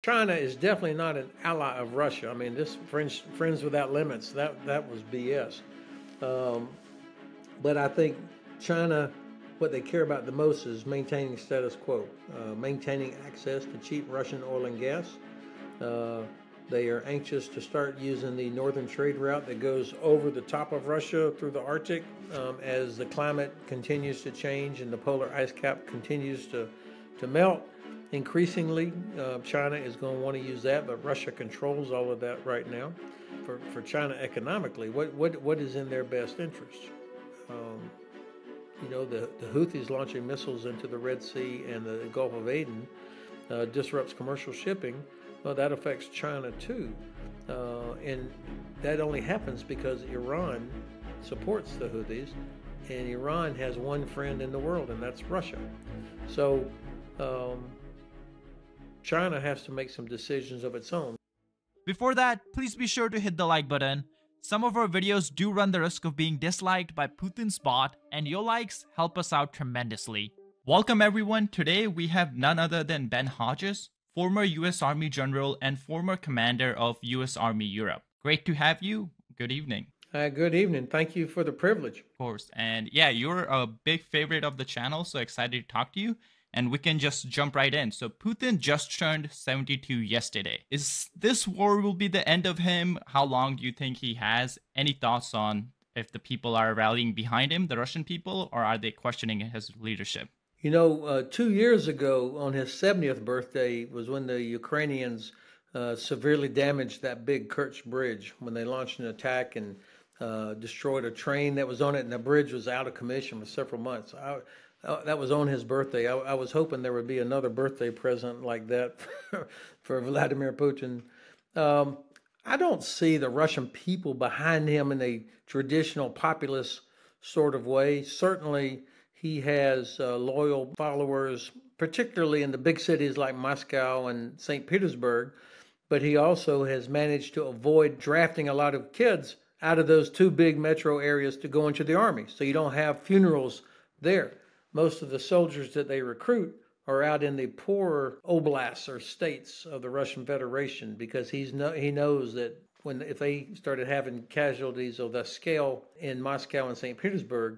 China is definitely not an ally of Russia. I mean, this Friends Without Limits, that was BS. Um, but I think China, what they care about the most is maintaining status quo, maintaining access to cheap Russian oil and gas. Uh, they are anxious to start using the northern trade route that goes over the top of Russia through the Arctic as the climate continues to change and the polar ice cap continues to melt. Increasingly, China is going to want to use that, but Russia controls all of that right now. For China economically, what is in their best interest? Um, the Houthis launching missiles into the Red Sea and the Gulf of Aden disrupts commercial shipping. Well, that affects China too. And that only happens because Iran supports the Houthis, and Iran has one friend in the world, and that's Russia. So um, China has to make some decisions of its own. Before that, please be sure to hit the like button. Some of our videos do run the risk of being disliked by Putin's bot, and your likes help us out tremendously. Welcome everyone. Today we have none other than Ben Hodges, former US Army General and former commander of US Army Europe. Great to have you. Good evening. Good evening. Thank you for the privilege. Of course. And yeah, you're a big favorite of the channel, so excited to talk to you. And we can just jump right in. So Putin just turned 72 yesterday. Is this war will be the end of him? How long do you think he has? Any thoughts on if the people are rallying behind him, the Russian people, or are they questioning his leadership? 2 years ago on his 70th birthday was when the Ukrainians severely damaged that big Kerch bridge when they launched an attack and destroyed a train that was on it, and the bridge was out of commission for several months. That was on his birthday. I was hoping there would be another birthday present like that for Vladimir Putin. I don't see the Russian people behind him in a traditional populist sort of way. Certainly, he has loyal followers, particularly in the big cities like Moscow and St. Petersburg, but he also has managed to avoid drafting a lot of kids out of those two big metro areas to go into the army. So you don't have funerals there. Most of the soldiers that they recruit are out in the poorer oblasts or states of the Russian Federation because he knows that if they started having casualties of the scale in Moscow and St. Petersburg,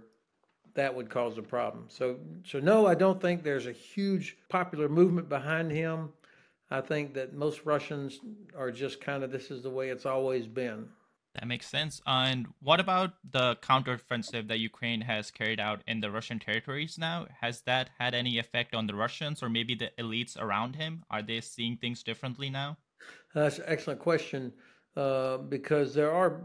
that would cause a problem. So no, I don't think there's a huge popular movement behind him. I think that most Russians are just kind of, this is the way it's always been. That makes sense. And what about the counteroffensive that Ukraine has carried out in the Russian territories now? Has that had any effect on the Russians or maybe the elites around him? Are they seeing things differently now? That's an excellent question because there are,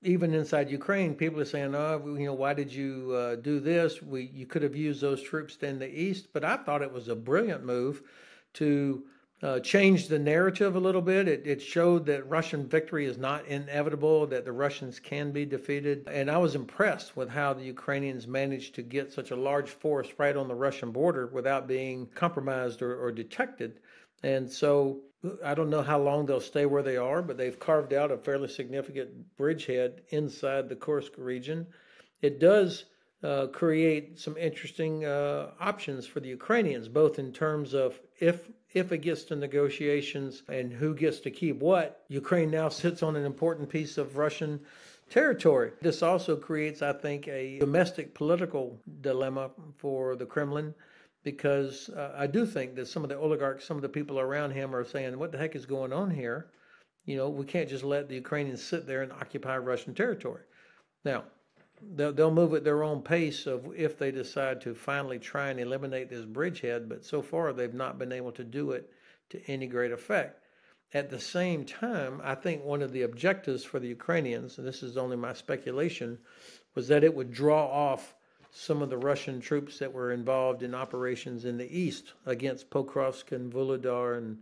even inside Ukraine, people are saying, "Oh, why did you do this? You could have used those troops in the east." But I thought it was a brilliant move to changed the narrative a little bit. It showed that Russian victory is not inevitable, that the Russians can be defeated. And I was impressed with how the Ukrainians managed to get such a large force right on the Russian border without being compromised or detected. And so I don't know how long they'll stay where they are, but they've carved out a fairly significant bridgehead inside the Kursk region. It does create some interesting options for the Ukrainians, both in terms of if it gets to negotiations and who gets to keep what. Ukraine now sits on an important piece of Russian territory. This also creates, I think, a domestic political dilemma for the Kremlin because I do think that some of the oligarchs, some of the people around him are saying, what the heck is going on here? We can't just let the Ukrainians sit there and occupy Russian territory. Now, they'll move at their own pace of if they decide to finally try and eliminate this bridgehead, but so far they've not been able to do it to any great effect. At the same time, I think one of the objectives for the Ukrainians, and this is only my speculation, was that it would draw off some of the Russian troops that were involved in operations in the east against Pokrovsk and Volodar and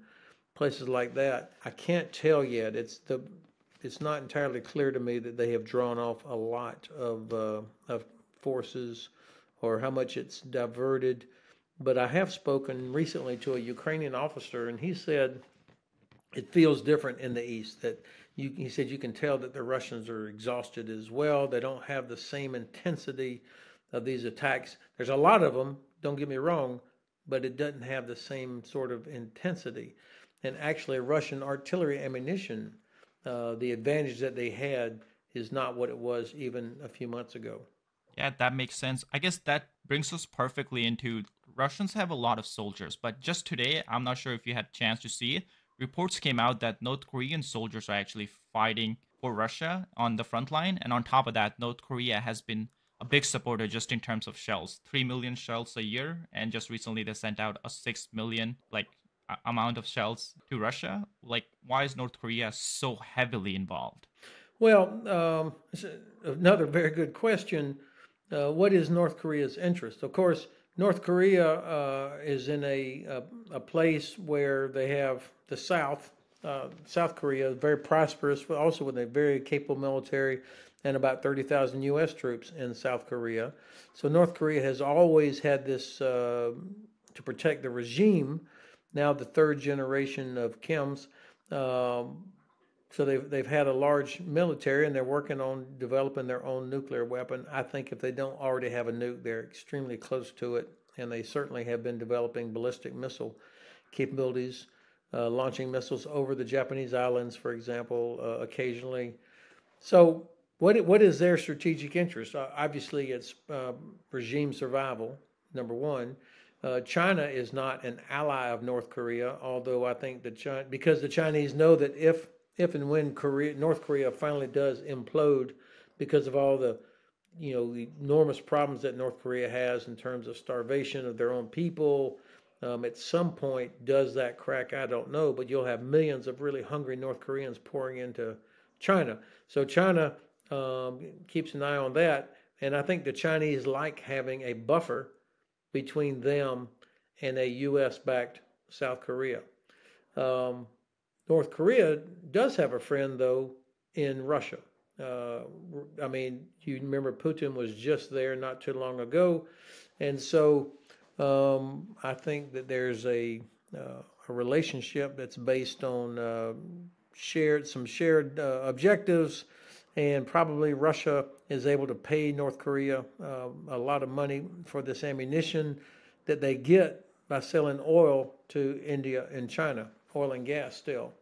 places like that. I can't tell yet. It's not entirely clear to me that they have drawn off a lot of forces or how much it's diverted. But I have spoken recently to a Ukrainian officer, and he said it feels different in the east. He said you can tell that the Russians are exhausted as well. They don't have the same intensity of these attacks. There's a lot of them, don't get me wrong, but it doesn't have the same sort of intensity. and actually Russian artillery ammunition, the advantage that they had is not what it was even a few months ago. Yeah, that makes sense. I guess that brings us perfectly into Russians have a lot of soldiers, but just today, I'm not sure if you had a chance to see it. Reports came out that North Korean soldiers are actually fighting for Russia on the front line, and on top of that, North Korea has been a big supporter just in terms of shells, 3 million shells a year, and just recently they sent out a 6 million amount of shells to Russia. Like, why is North Korea so heavily involved? Well, it's another very good question. What is North Korea's interest? Of course, North Korea is in a place where they have the South. South Korea is very prosperous, but also with a very capable military and about 30,000 U.S. troops in South Korea. So North Korea has always had this to protect the regime. Now the third generation of Kim's. So they've had a large military, and they're working on developing their own nuclear weapon. I think if they don't already have a nuke, they're extremely close to it, and they certainly have been developing ballistic missile capabilities, launching missiles over the Japanese islands, for example, occasionally. So what is their strategic interest? Obviously, it's regime survival, number one. China is not an ally of North Korea, although I think that because the Chinese know that if and when North Korea finally does implode because of all the the enormous problems that North Korea has in terms of starvation of their own people, at some point does that crack? I don't know, but you'll have millions of really hungry North Koreans pouring into China. So China keeps an eye on that, and I think the Chinese like having a buffer between them and a U.S.-backed South Korea. Um, North Korea does have a friend, though, in Russia. Uh, I mean, you remember Putin was just there not too long ago, and so I think that there's a relationship that's based on shared objectives, and probably Russia is able to pay North Korea a lot of money for this ammunition that they get by selling oil to India and China, oil and gas still.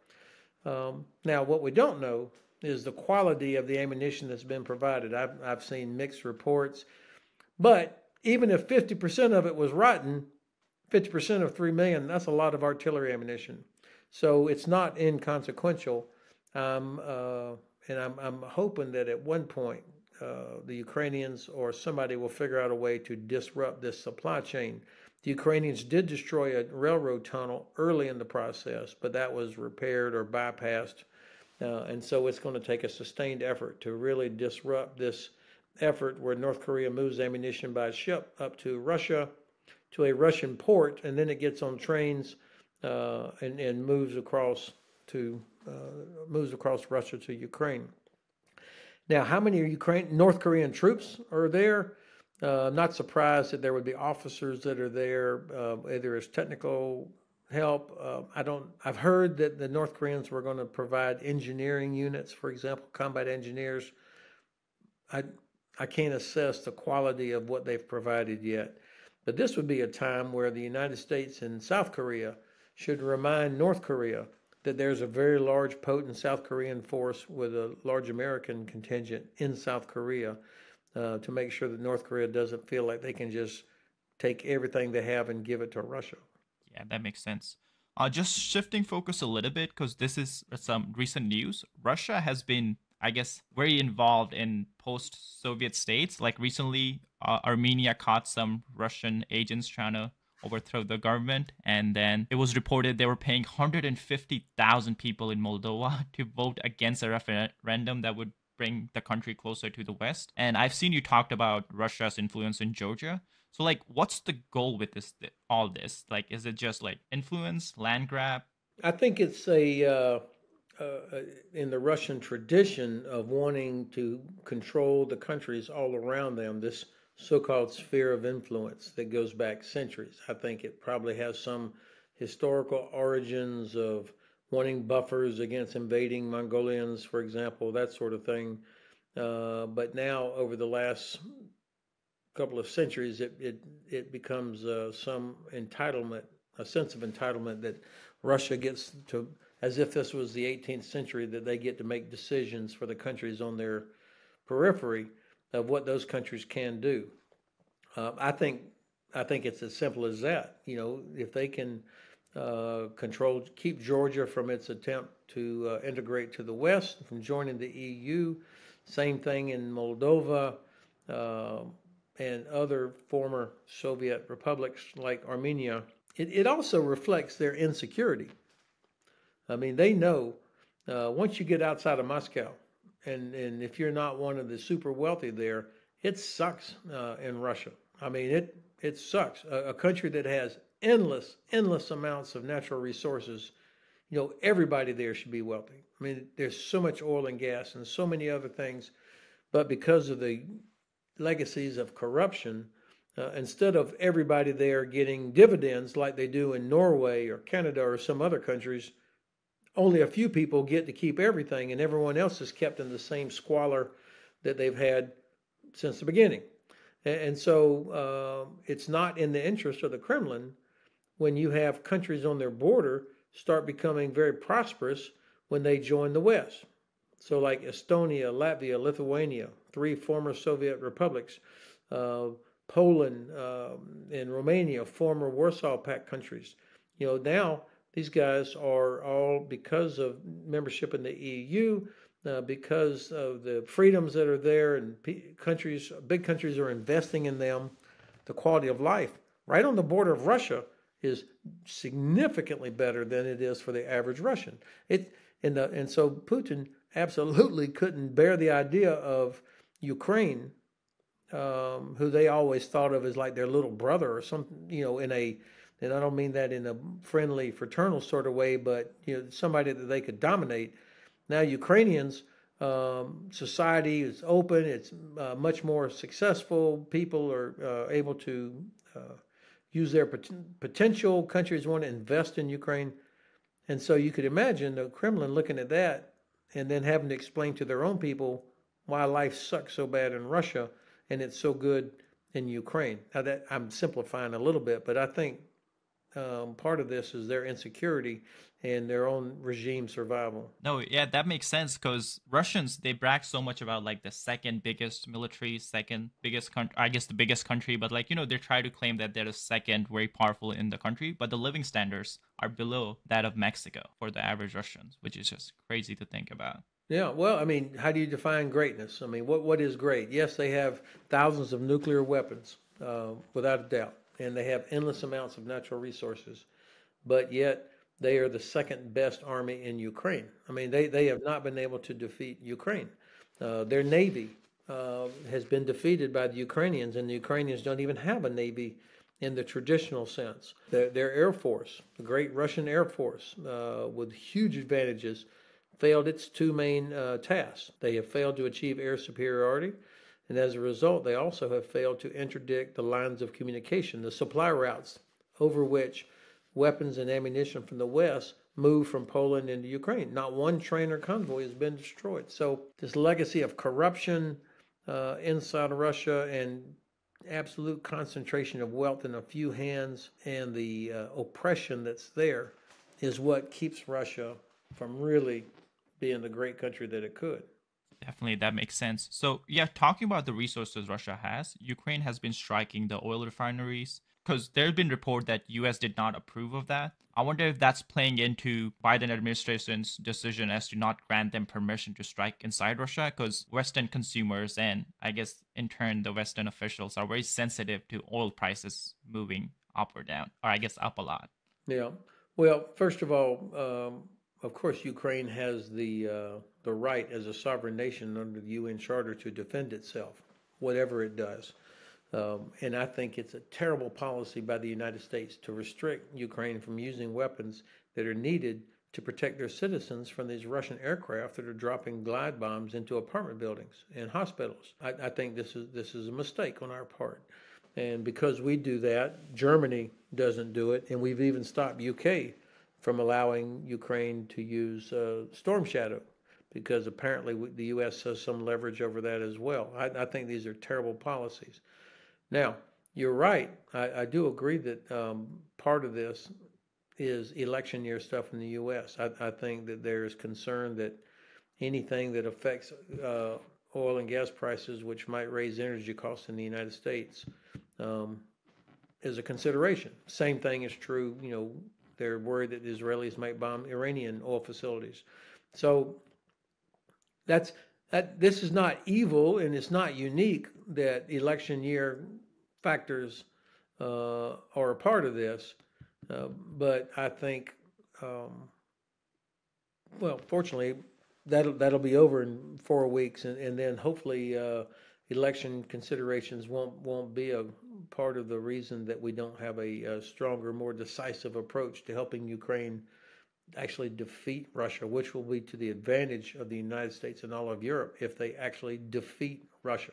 Now, what we don't know is the quality of the ammunition that's been provided. I've seen mixed reports, but even if 50% of it was rotten, 50% of 3 million, that's a lot of artillery ammunition. So it's not inconsequential. Um, uh, and I'm hoping that at one point the Ukrainians or somebody will figure out a way to disrupt this supply chain. The Ukrainians did destroy a railroad tunnel early in the process, but that was repaired or bypassed. And so it's going to take a sustained effort to really disrupt this effort where North Korea moves ammunition by ship up to Russia, to a Russian port, and then it gets on trains and moves across Russia to Ukraine. Now, how many North Korean troops are there? I'm not surprised that there would be officers that are there, either as technical help. I've heard that the North Koreans were going to provide engineering units, for example, combat engineers. I I can't assess the quality of what they've provided yet. But this would be a time where the United States and South Korea should remind North Korea that there's a very large, potent South Korean force with a large American contingent in South Korea, to make sure that North Korea doesn't feel like they can just take everything they have and give it to Russia. Yeah, that makes sense. Just shifting focus a little bit because this is some recent news. Russia has been, I guess, very involved in post-Soviet states. Like recently, Armenia caught some Russian agents trying to overthrow the government, and then it was reported they were paying 150,000 people in Moldova to vote against a referendum that would bring the country closer to the West. And I've seen you talked about Russia's influence in Georgia. So, like, what's the goal with all this? Like, is it just like influence, land grab? I think it's uh, in the Russian tradition of wanting to control the countries all around them, this so-called sphere of influence that goes back centuries. I think it probably has some historical origins of wanting buffers against invading Mongolians, for example, that sort of thing. But now, over the last couple of centuries, it becomes some entitlement, a sense of entitlement that Russia gets to, as if this was the 18th century, that they get to make decisions for the countries on their periphery of what those countries can do. I think it's as simple as that. You know, if they can keep Georgia from its attempt to integrate to the West, from joining the EU, same thing in Moldova and other former Soviet republics like Armenia. It also reflects their insecurity. I mean, they know once you get outside of Moscow, and if you're not one of the super wealthy there, it sucks in Russia. I mean, it sucks. A country that has endless amounts of natural resources. You know, everybody there should be wealthy. I mean, there's so much oil and gas and so many other things, but because of the legacies of corruption, instead of everybody there getting dividends like they do in Norway or Canada or some other countries, only a few people get to keep everything, and everyone else is kept in the same squalor that they've had since the beginning. And so it's not in the interest of the Kremlin when you have countries on their border start becoming very prosperous when they join the West. So like Estonia, Latvia, Lithuania, 3 former Soviet republics, Poland and Romania, former Warsaw Pact countries. You know, now these guys are all, because of membership in the EU, because of the freedoms that are there, and big countries are investing in them. The quality of life right on the border of Russia is significantly better than it is for the average Russian. And so Putin absolutely couldn't bear the idea of Ukraine, who they always thought of as like their little brother or something, you know, and I don't mean that in a friendly, fraternal sort of way, but you know, somebody that they could dominate. Now Ukrainians, society is open; it's much more successful. People are able to use their potential. Countries want to invest in Ukraine, and so you could imagine the Kremlin looking at that and then having to explain to their own people why life sucks so bad in Russia and it's so good in Ukraine. Now that I'm simplifying a little bit, but I think part of this is their insecurity and their own regime survival. No, yeah, that makes sense because Russians, they brag so much about like the second biggest military, second biggest country, I guess the biggest country, but like, you know, they try to claim that they're the second very powerful in the country, but the living standards are below that of Mexico for the average Russians, which is just crazy to think about. Yeah, well, I mean, how do you define greatness? I mean, what is great? Yes, they have thousands of nuclear weapons, without a doubt, and they have endless amounts of natural resources, but yet they are the second best army in Ukraine. I mean, they have not been able to defeat Ukraine. Their navy has been defeated by the Ukrainians, and the Ukrainians don't even have a navy in the traditional sense. Their Air Force, the great Russian Air Force, with huge advantages, failed its 2 main tasks. They have failed to achieve air superiority, and as a result, they also have failed to interdict the lines of communication, the supply routes over which weapons and ammunition from the West move from Poland into Ukraine. Not one train or convoy has been destroyed. So this legacy of corruption inside of Russia and absolute concentration of wealth in a few hands and the oppression that's there is what keeps Russia from really being the great country that it could. Definitely, that makes sense. So, yeah, talking about the resources Russia has, Ukraine has been striking the oil refineries because there's been report that US did not approve of that. I wonder if that's playing into Biden administration's decision as to not grant them permission to strike inside Russia because Western consumers and I guess in turn the Western officials are very sensitive to oil prices moving up or down, or I guess up a lot. Yeah. Well, first of all, of course, Ukraine has the right as a sovereign nation under the UN Charter to defend itself, whatever it does. And I think it's a terrible policy by the United States to restrict Ukraine from using weapons that are needed to protect their citizens from these Russian aircraft that are dropping glide bombs into apartment buildings and hospitals. I think this is a mistake on our part. And because we do that, Germany doesn't do it, and we've even stopped UK from allowing Ukraine to use Storm Shadow, because apparently the U.S. has some leverage over that as well. I think these are terrible policies. Now, you're right. I do agree that part of this is election year stuff in the U.S. I think that there's concern that anything that affects oil and gas prices, which might raise energy costs in the United States, um, is a consideration. Same thing is true. They're worried that the Israelis might bomb Iranian oil facilities. So that's that. This is not evil, and it's not unique that election year factors are a part of this. But I think, um, well, fortunately, that'll be over in 4 weeks, and then hopefully election considerations won't be a part of the reason that we don't have a stronger, more decisive approach to helping Ukraine actually defeat Russia, which will be to the advantage of the United States and all of Europe if they actually defeat Russia.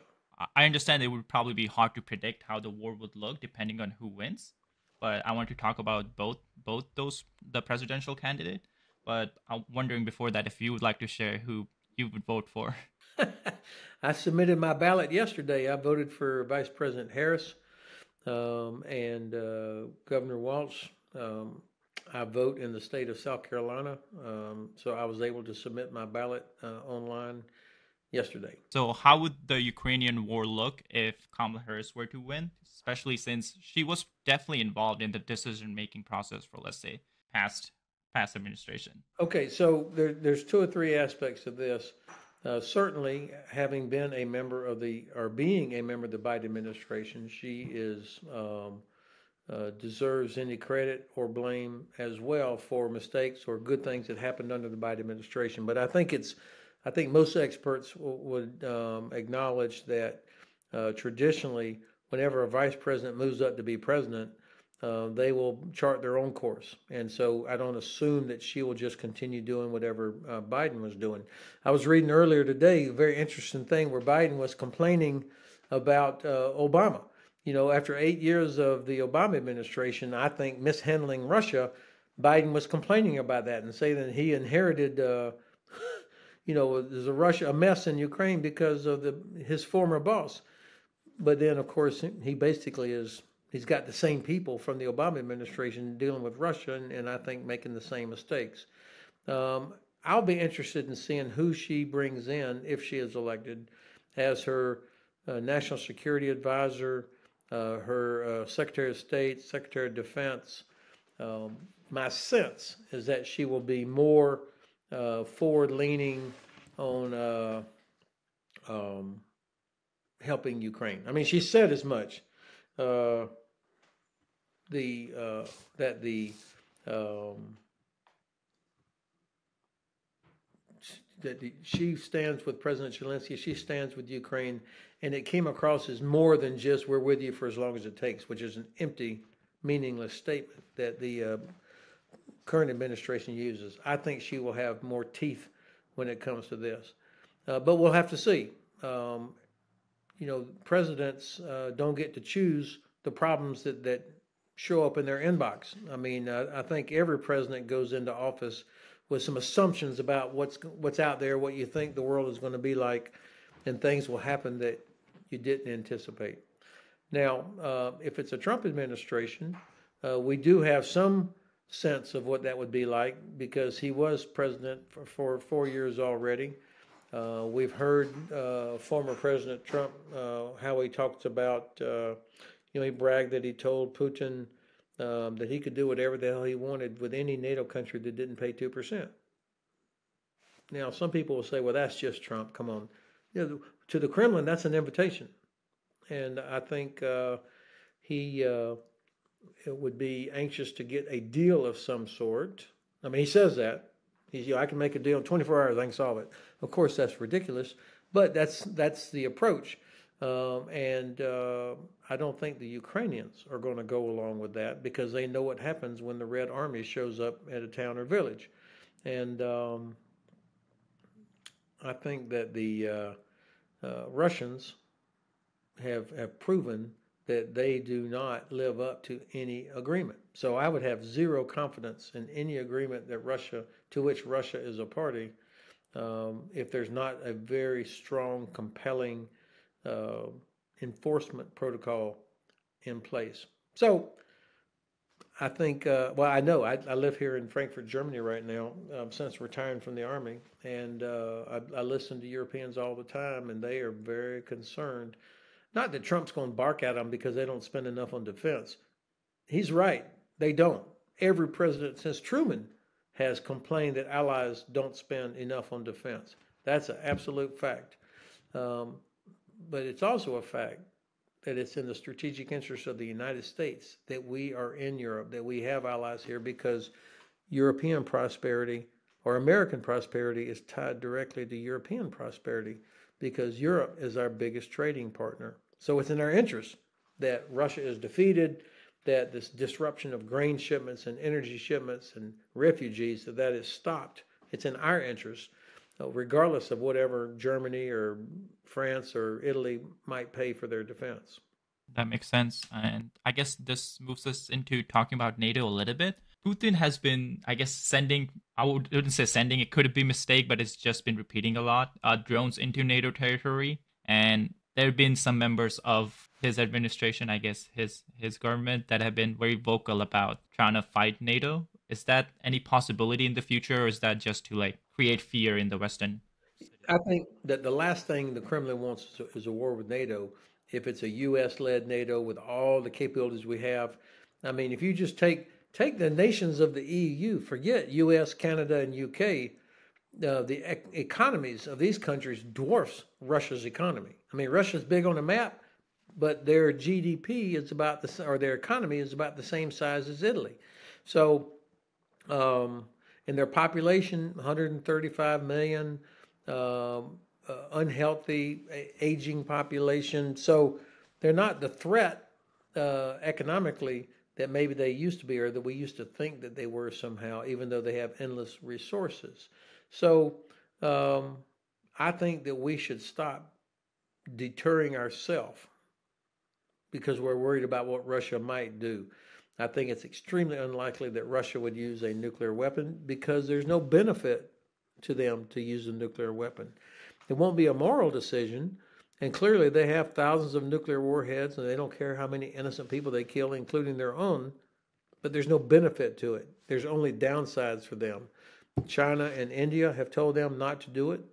I understand it would probably be hard to predict how the war would look depending on who wins, but I want to talk about both those the presidential candidate. But I'm wondering before that if you would like to share who you would vote for. I submitted my ballot yesterday. I voted for Vice President Harris and Governor Walsh. I vote in the state of South Carolina, so I was able to submit my ballot online yesterday. So, how would the Ukrainian war look if Kamala Harris were to win, especially since she was definitely involved in the decision-making process for, let's say, past administration? Okay, so there's two or three aspects of this. Certainly, having been a member of being a member of the Biden administration, she deserves any credit or blame as well for mistakes or good things that happened under the Biden administration. But I think most experts would acknowledge that traditionally, whenever a vice president moves up to be president, they will chart their own course. And so I don't assume that she will just continue doing whatever Biden was doing. I was reading earlier today a very interesting thing where Biden was complaining about Obama. After 8 years of the Obama administration, I think mishandling Russia, Biden was complaining about that and saying that he inherited there's a mess in Ukraine because of his former boss. But then, of course, he basically he's got the same people from the Obama administration dealing with Russia, and I think making the same mistakes. I'll be interested in seeing who she brings in if she is elected as her national security advisor, her Secretary of State, Secretary of Defense. My sense is that she will be more forward-leaning on helping Ukraine. I mean, she said as much. She stands with President Zelensky. She stands with Ukraine, and it came across as more than just "we're with you for as long as it takes," which is an empty, meaningless statement that the current administration uses. I think she will have more teeth when it comes to this, but we'll have to see. Presidents don't get to choose the problems that show up in their inbox. I mean, I think every president goes into office with some assumptions about what's out there, what you think the world is going to be like, and things will happen that you didn't anticipate. Now, if it's a Trump administration, we do have some sense of what that would be like because he was president for 4 years already. We've heard former President Trump, how he talks about, he bragged that he told Putin that he could do whatever the hell he wanted with any NATO country that didn't pay 2%. Now, some people will say, well, that's just Trump. Come on. To the Kremlin, that's an invitation. And I think he would be anxious to get a deal of some sort. I mean, he says that. I can make a deal in 24 hours, I can solve it. Of course, that's ridiculous, but that's the approach. And I don't think the Ukrainians are going to go along with that because they know what happens when the Red Army shows up at a town or village. And I think that the Russians have proven that they do not live up to any agreement. So I would have zero confidence in any agreement to which Russia is a party if there's not a very strong, compelling enforcement protocol in place. So I think, well, I know I live here in Frankfurt, Germany right now, since retiring from the Army. And I listen to Europeans all the time, and they are very concerned. Not that Trump's going to bark at them because they don't spend enough on defense. He's right. They don't. Every president since Truman has complained that allies don't spend enough on defense. That's an absolute fact. Um, but it's also a fact that it's in the strategic interest of the United States that we are in Europe, that we have allies here, because European prosperity or American prosperity is tied directly to European prosperity because Europe is our biggest trading partner. So it's in our interest that Russia is defeated, that this disruption of grain shipments and energy shipments and refugees, that is stopped. It's in our interest, regardless of whatever Germany or France or Italy might pay for their defense. That makes sense. And I guess this moves us into talking about NATO a little bit. Putin has been, I guess, sending, wouldn't say sending, it could have been a mistake, but it's just been repeating a lot, drones into NATO territory. And there have been some members of his administration, I guess, his government, that have been very vocal about trying to fight NATO. Is that any possibility in the future, or is that just to like create fear in the Western I citizens? think that the last thing the Kremlin wants is a war with NATO. If it's a U.S. led NATO with all the capabilities we have, I mean, if you just take the nations of the EU, forget U.S., Canada, and U.K. The economies of these countries dwarfs Russia's economy. I mean, Russia's big on the map, but their GDP is about or their economy is about the same size as Italy. So, um, and their population, 135 million, unhealthy, aging population. So they're not the threat economically that maybe they used to be, or that we used to think that they were somehow, even though they have endless resources. So um, I think that we should stop deterring ourselves because we're worried about what Russia might do. I think it's extremely unlikely that Russia would use a nuclear weapon because there's no benefit to them to use a nuclear weapon. It won't be a moral decision, and clearly they have thousands of nuclear warheads and they don't care how many innocent people they kill, including their own, but there's no benefit to it. There's only downsides for them. China and India have told them not to do it.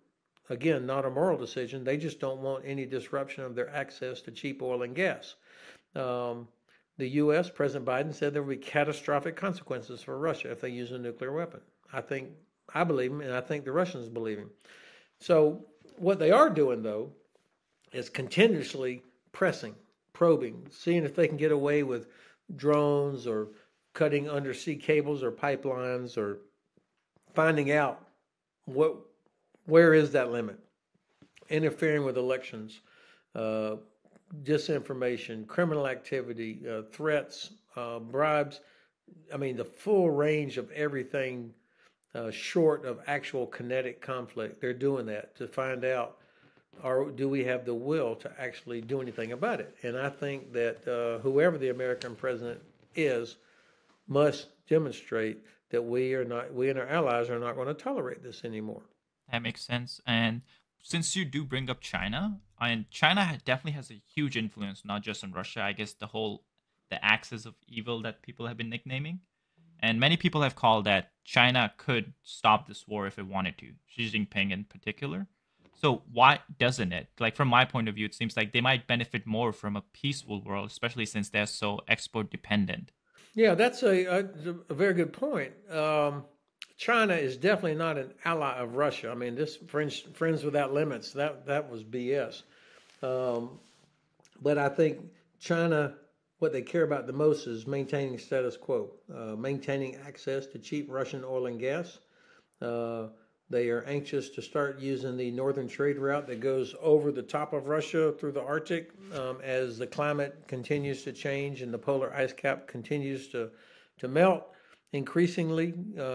Again, not a moral decision. They just don't want any disruption of their access to cheap oil and gas. Um, the U.S., President Biden said there will be catastrophic consequences for Russia if they use a nuclear weapon. I believe him, and I think the Russians believe him. So what they are doing, though, is continuously pressing, probing, seeing if they can get away with drones or cutting undersea cables or pipelines or finding out what where is that limit, interfering with elections, uh, disinformation, criminal activity, threats, bribes. I mean, the full range of everything short of actual kinetic conflict. They're doing that to find out, or do we have the will to actually do anything about it? And I think that whoever the American president is must demonstrate that we and our allies are not going to tolerate this anymore. That makes sense. And since you do bring up China, and China definitely has a huge influence, not just on Russia. I guess the axis of evil that people have been nicknaming, and many people have called that China could stop this war if it wanted to. Xi Jinping in particular. So why doesn't it? Like from my point of view, it seems like they might benefit more from a peaceful world, especially since they're so export dependent. Yeah, that's a very good point. China is definitely not an ally of Russia. I mean, this friends without limits, that was BS. Um, but I think China, what they care about the most is maintaining status quo, maintaining access to cheap Russian oil and gas. Uh, they are anxious to start using the northern trade route that goes over the top of Russia through the Arctic as the climate continues to change and the polar ice cap continues to melt. Increasingly,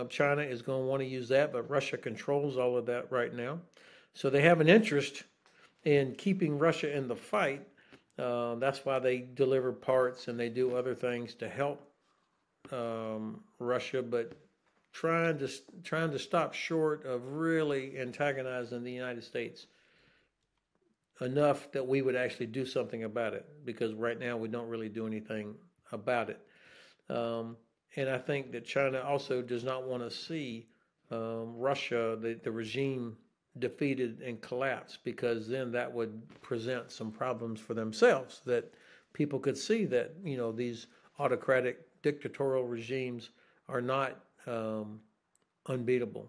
China is going to want to use that, but Russia controls all of that right now. So they have an interest in keeping Russia in the fight. That's why they deliver parts and they do other things to help Russia, but trying to stop short of really antagonizing the United States enough that we would actually do something about it. Because right now we don't really do anything about it. And I think that China also does not want to see Russia, the regime, defeated and collapsed, because then that would present some problems for themselves. That people could see that these autocratic dictatorial regimes are not unbeatable.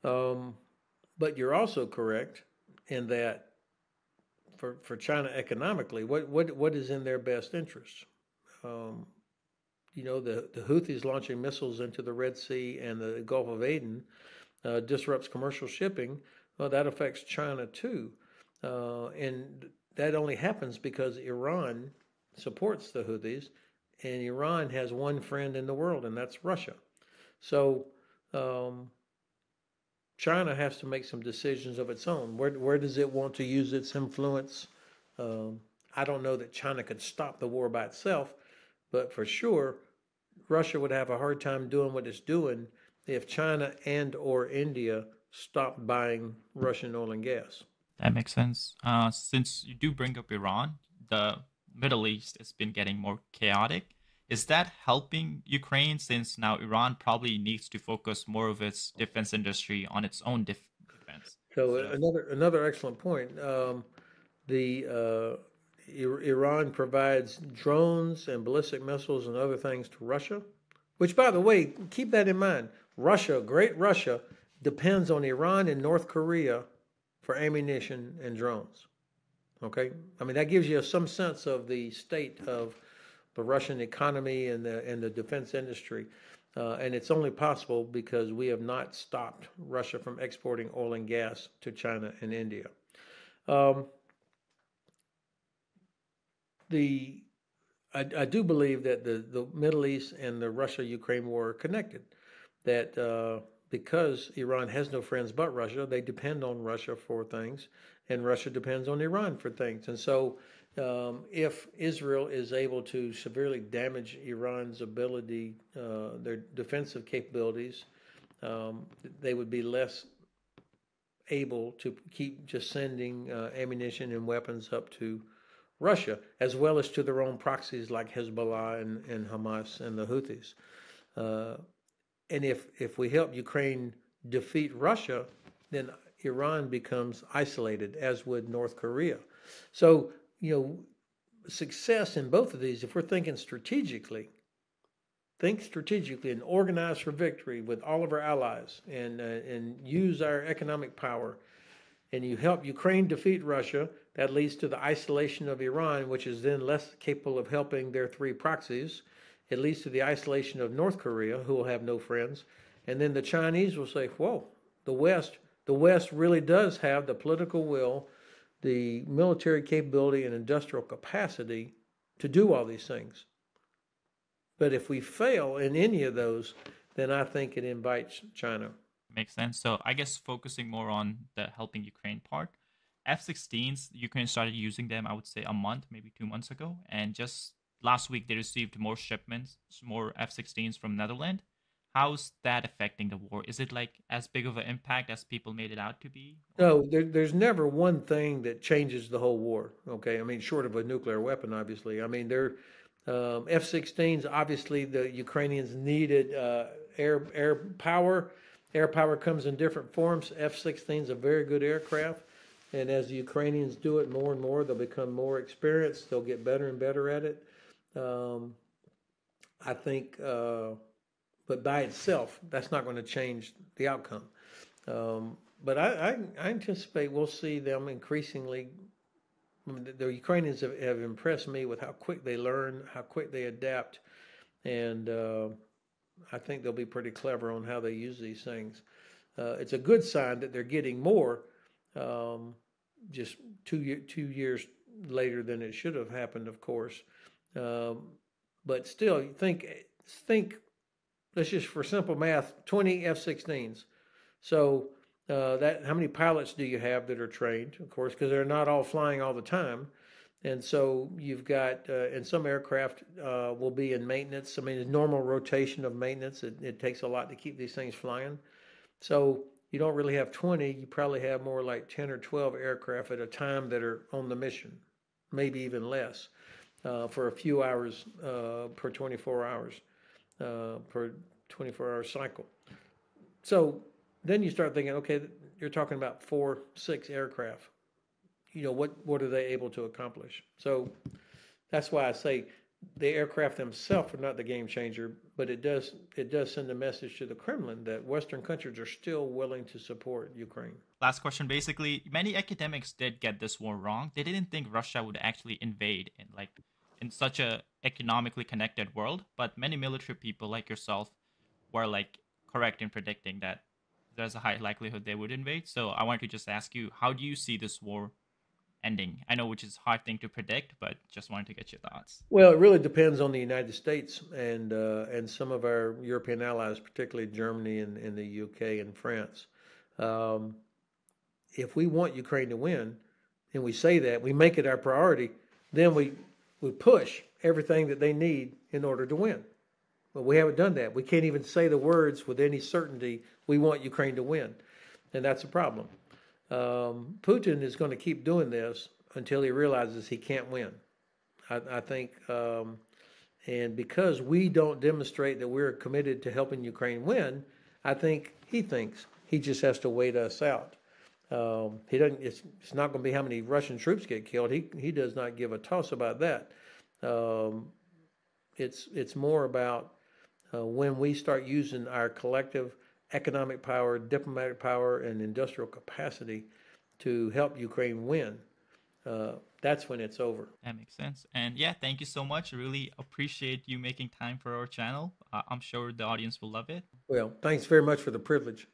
Um, but you're also correct in that for China economically, what is in their best interest? Um, the Houthis launching missiles into the Red Sea and the Gulf of Aden disrupts commercial shipping. Well, that affects China too. And that only happens because Iran supports the Houthis, and Iran has one friend in the world, and that's Russia. So um, China has to make some decisions of its own. Where does it want to use its influence? Um, I don't know that China could stop the war by itself, but for sure, Russia would have a hard time doing what it's doing if China and or India stopped buying Russian oil and gas. That makes sense. Since you do bring up Iran, the Middle East has been getting more chaotic. Is that helping Ukraine since now Iran probably needs to focus more of its defense industry on its own defense So instead of. another excellent point. The Iran provides drones and ballistic missiles and other things to Russia, which, by the way, keep that in mind. Russia, great Russia, depends on Iran and North Korea for ammunition and drones. Okay, I mean that gives you some sense of the state of the Russian economy and the defense industry. And it's only possible because we have not stopped Russia from exporting oil and gas to China and India. Um, the I do believe that the Middle East and the Russia-Ukraine war are connected. That because Iran has no friends but Russia, they depend on Russia for things, and Russia depends on Iran for things. And so, if Israel is able to severely damage Iran's ability, their defensive capabilities, they would be less able to keep just sending ammunition and weapons up to Russia, as well as to their own proxies like Hezbollah and Hamas and the Houthis. Uh, and if we help Ukraine defeat Russia, then Iran becomes isolated, as would North Korea. So, success in both of these, if we're thinking strategically, think strategically and organize for victory with all of our allies and use our economic power. And you help Ukraine defeat Russia, that leads to the isolation of Iran, which is then less capable of helping their three proxies. It leads to the isolation of North Korea, who will have no friends. And then the Chinese will say, whoa, the West really does have the political will, the military capability, and industrial capacity to do all these things. But if we fail in any of those, then I think it invites China. Makes sense. So I guess focusing more on the helping Ukraine part. F-16s, Ukraine started using them, I would say a month, maybe 2 months ago. And just last week, they received more shipments, more F-16s from Netherlands. How's that affecting the war? Is it like as big of an impact as people made it out to be? Or No, there's never one thing that changes the whole war. Okay, I mean, short of a nuclear weapon, obviously. I mean, they're F-16s. Obviously, the Ukrainians needed air power. Air power comes in different forms. F-16 is a very good aircraft, and as the Ukrainians do it more and more, they'll become more experienced. They'll get better and better at it. I think, but by itself, that's not going to change the outcome. But I anticipate we'll see them increasingly. I mean, the Ukrainians have impressed me with how quick they learn, how quick they adapt, and I think they'll be pretty clever on how they use these things. It's a good sign that they're getting more, just 2 years later than it should have happened, of course. But still, think. Let's just, for simple math, 20 F-16s. So that how many pilots do you have that are trained? Of course, because they're not all flying all the time. And so you've got, and some aircraft will be in maintenance. I mean, a normal rotation of maintenance. It takes a lot to keep these things flying. So you don't really have 20. You probably have more like 10 or 12 aircraft at a time that are on the mission, maybe even less, for a few hours per 24 hours. per 24-hour cycle. So then you start thinking, okay, you're talking about 4, 6 aircraft. What are they able to accomplish? So that's why I say the aircraft themselves are not the game changer, but it does send a message to the Kremlin that Western countries are still willing to support Ukraine. Last question. Basically, many academics did get this war wrong. They didn't think Russia would actually invade in such a economically connected world. But many military people like yourself were correct in predicting that there's a high likelihood they would invade. So I want to just ask you, how do you see this war ending? I know which is a hard thing to predict, but just wanted to get your thoughts. Well, it really depends on the United States and some of our European allies, particularly Germany and the UK and France. Um, if we want Ukraine to win, and we say that, we make it our priority, then we push everything that they need in order to win. But we haven't done that. We can't even say the words with any certainty, we want Ukraine to win. And that's a problem. Putin is going to keep doing this until he realizes he can't win. I think, and because we don't demonstrate that we're committed to helping Ukraine win, I think he thinks he just has to wait us out. He doesn't. It's not going to be how many Russian troops get killed. He does not give a toss about that. It's more about when we start using our collective economic power, diplomatic power, and industrial capacity to help Ukraine win. That's when it's over. That makes sense. And yeah, thank you so much. I really appreciate you making time for our channel. I'm sure the audience will love it. Well, thanks very much for the privilege.